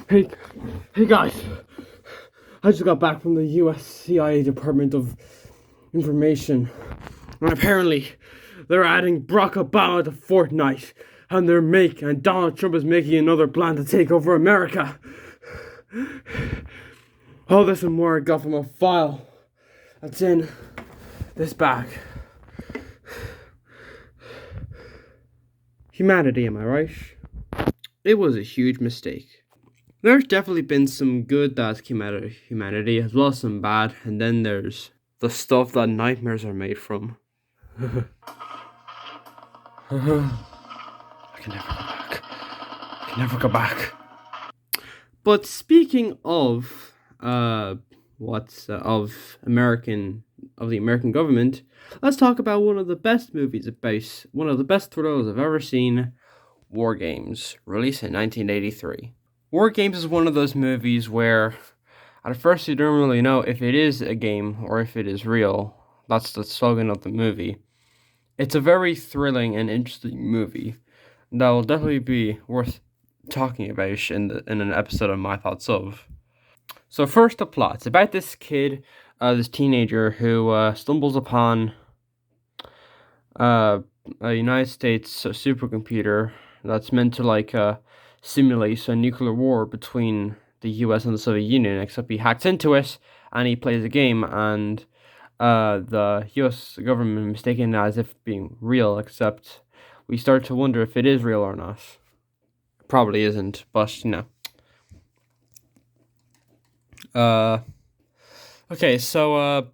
Hey, hey guys! I just got back from the U.S. CIA Department of Information, and apparently they're adding Barack Obama to Fortnite, and Donald Trump is making another plan to take over America. All this and more I got from a file that's in this bag. Humanity, am I right? It was a huge mistake. There's definitely been some good that came out of humanity, as well as some bad, and then there's the stuff that nightmares are made from. I can never go back. I can never go back. But speaking of of the American government, let's talk about one of the best movies about one of the best thrillers I've ever seen, WarGames, released in 1983. WarGames is one of those movies where at first you don't really know if it is a game or if it is real. That's the slogan of the movie. It's a very thrilling and interesting movie that will definitely be worth talking about in an episode of My Thoughts Of. So first, the plot. It's about this kid, this teenager who stumbles upon a United States supercomputer that's meant to simulate a nuclear war between the U.S. and the Soviet Union, except he hacks into it and he plays a game, and the U.S. government mistaken it as if being real, except we start to wonder if it is real or not. Probably isn't, but okay, so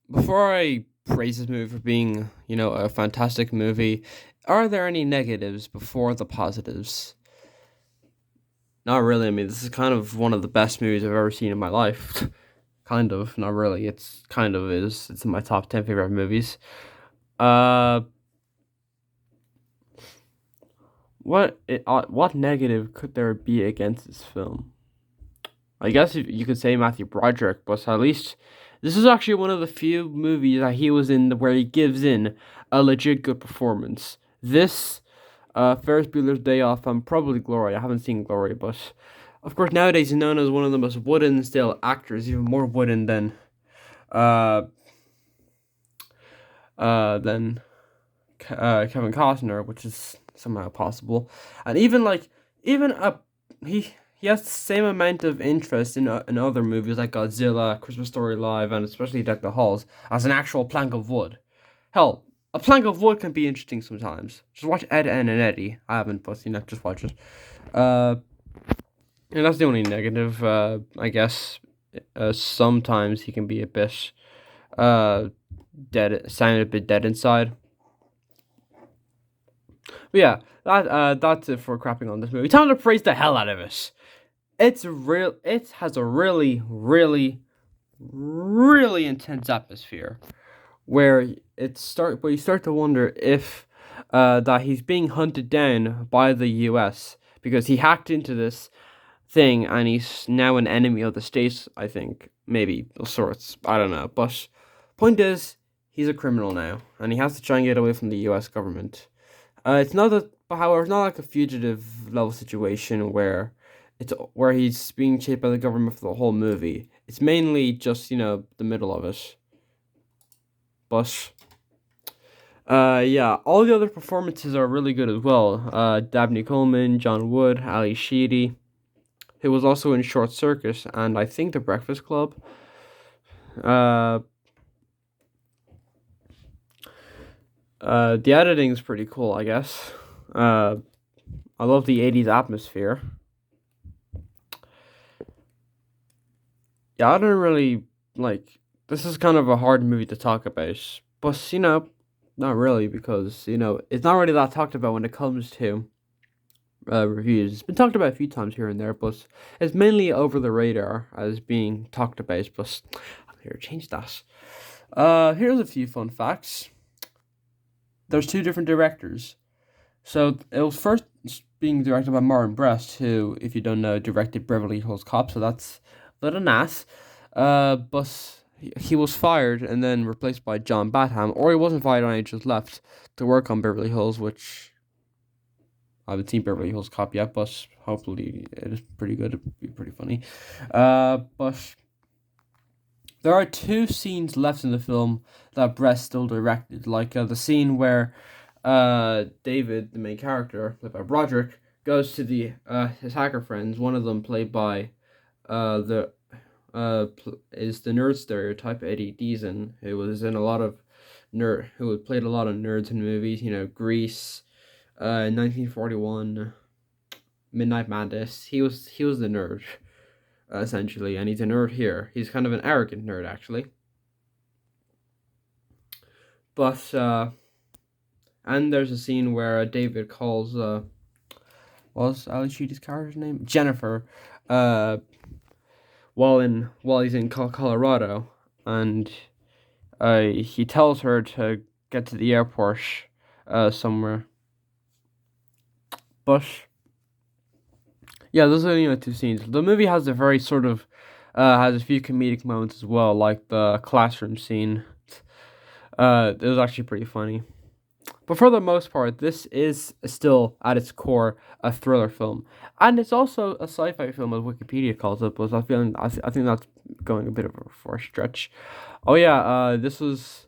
before I praise this movie for being, a fantastic movie, are there any negatives before the positives? Not really. I mean, this is kind of one of the best movies I've ever seen in my life. Kind of, not really. It's kind of is. It's in my top 10 favorite movies. What negative could there be against this film? I guess you could say Matthew Broderick, but at least this is actually one of the few movies that he was in where he gives in a legit good performance. This, Ferris Bueller's Day Off, and probably Glory. I haven't seen Glory, but of course nowadays he's known as one of the most wooden still actors, even more wooden than Kevin Costner, which is somehow possible. And he has the same amount of interest in other movies like Godzilla, Christmas Story Live, and especially Deck the Halls as an actual plank of wood. Hell, a plank of wood can be interesting sometimes. Just watch Ed, Ed, and Eddie. I haven't, but just watch it. And that's the only negative. I guess sometimes he can be a bit dead, sound a bit dead inside. But yeah, that's it for crapping on this movie. Time to praise the hell out of it. It has a really, really, really intense atmosphere where you start to wonder if that he's being hunted down by the U.S. because he hacked into this thing and he's now an enemy of the states. I think maybe of sorts. I don't know, but point is he's a criminal now and he has to try and get away from the U.S. government. However, it's not like a fugitive level situation where he's being chased by the government for the whole movie. It's mainly just the middle of it. But yeah, all the other performances are really good as well. Dabney Coleman, John Wood, Ali Sheedy, who was also in Short Circuit and I think The Breakfast Club. The editing is pretty cool, I guess. I love the 80s atmosphere. Yeah, I don't really this is kind of a hard movie to talk about, but not really, because it's not really that talked about when it comes to reviews. It's been talked about a few times here and there, but it's mainly over the radar as being talked about. But I'm here to change that. Here's a few fun facts. There's two different directors. So it was first being directed by Martin Brest, who, if you don't know, directed Beverly Hills Cop. So that's a little nice. But he was fired and then replaced by John Badham, or he wasn't fired and he just left to work on Beverly Hills, which I haven't seen Beverly Hills Cop yet, but hopefully it is pretty good. It'd be pretty funny. But there are two scenes left in the film that Brett still directed, like the scene where David, the main character, played by Broderick, goes to the his hacker friends. One of them, played by is the nerd stereotype Eddie Deason, who was in a lot of who had played a lot of nerds in movies. You know, Grease, 1941, Midnight Madness. He was the nerd, essentially, and he's a nerd here. He's kind of an arrogant nerd, actually. But and there's a scene where David calls what's Ali Sheedy's character's name? Jennifer. While he's in Colorado, and he tells her to get to the airport somewhere. But yeah, those are the two scenes. The movie has a very sort of has a few comedic moments as well, like the classroom scene. It was actually pretty funny. But for the most part, this is still, at its core, a thriller film. And it's also a sci-fi film, as Wikipedia calls it, but I think that's going a bit of a far stretch. Oh yeah, this is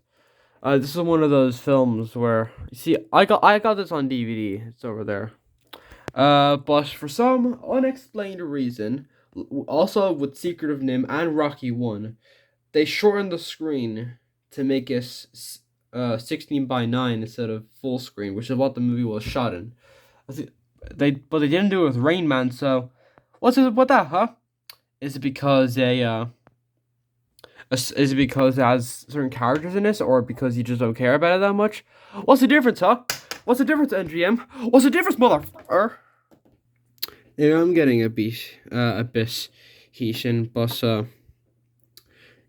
one of those films where, you see, I got this on DVD. It's over there. But for some unexplained reason, also with Secret of NIMH and Rocky 1, they shortened the screen to make it 16:9 instead of full screen, which is what the movie was shot in. But they didn't do it with Rain Man. So what's it with that, huh? Is it because is it because it has certain characters in this, or because you just don't care about it that much? What's the difference, huh? What's the difference, NGM? What's the difference, motherfucker? Yeah, I'm getting a bit heated, but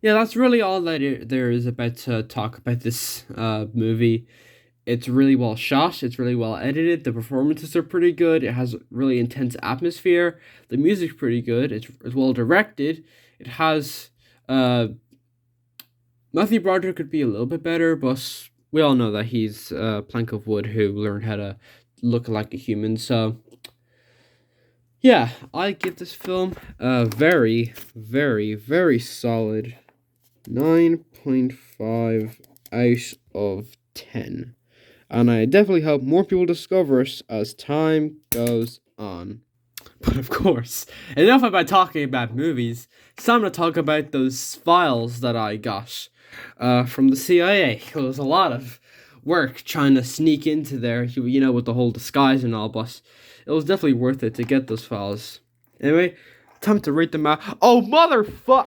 yeah, that's really all that there is about to talk about this movie. It's really well shot. It's really well edited. The performances are pretty good. It has really intense atmosphere. The music's pretty good. It's well directed. It has Matthew Broderick could be a little bit better, but we all know that he's a plank of wood who learned how to look like a human. So yeah, I give this film a very, very, very solid 9.5 out of 10. And I definitely hope more people discover it as time goes on. But of course, enough about talking about movies. It's time to talk about those files that I got from the CIA. It was a lot of work trying to sneak into there, with the whole disguise and all, but it was definitely worth it to get those files. Anyway, time to read them out. Oh, motherfuck!